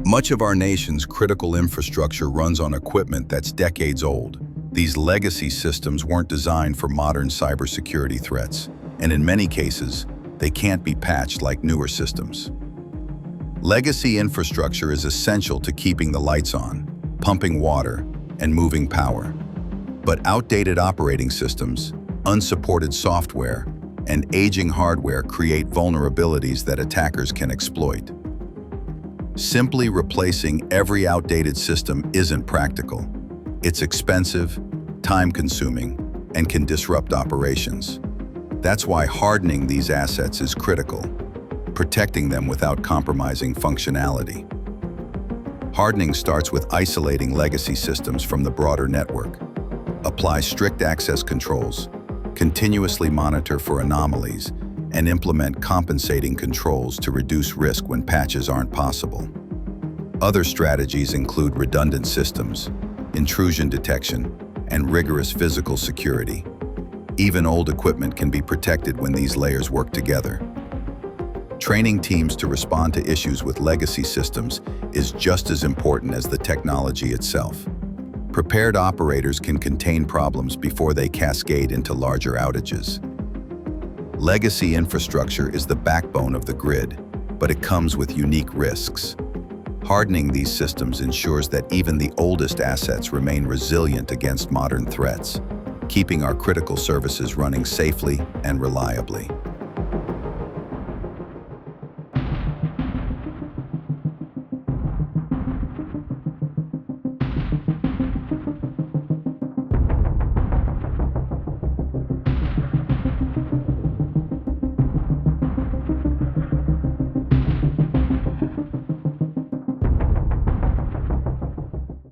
Much of our nation's critical infrastructure runs on equipment that's decades old. These legacy systems weren't designed for modern cybersecurity threats, and in many cases, they can't be patched like newer systems. Legacy infrastructure is essential to keeping the lights on, pumping water, and moving power. But outdated operating systems, unsupported software, and aging hardware create vulnerabilities that attackers can exploit. Simply replacing every outdated system isn't practical. It's expensive, time-consuming, and can disrupt operations. That's why hardening these assets is critical, protecting them without compromising functionality. Hardening starts with isolating legacy systems from the broader network. Apply strict access controls, continuously monitor for anomalies, and implement compensating controls to reduce risk when patches aren't possible. Other strategies include redundant systems, intrusion detection, and rigorous physical security. Even old equipment can be protected when these layers work together. Training teams to respond to issues with legacy systems is just as important as the technology itself. Prepared operators can contain problems before they cascade into larger outages. Legacy infrastructure is the backbone of the grid, but it comes with unique risks. Hardening these systems ensures that even the oldest assets remain resilient against modern threats, keeping our critical services running safely and reliably.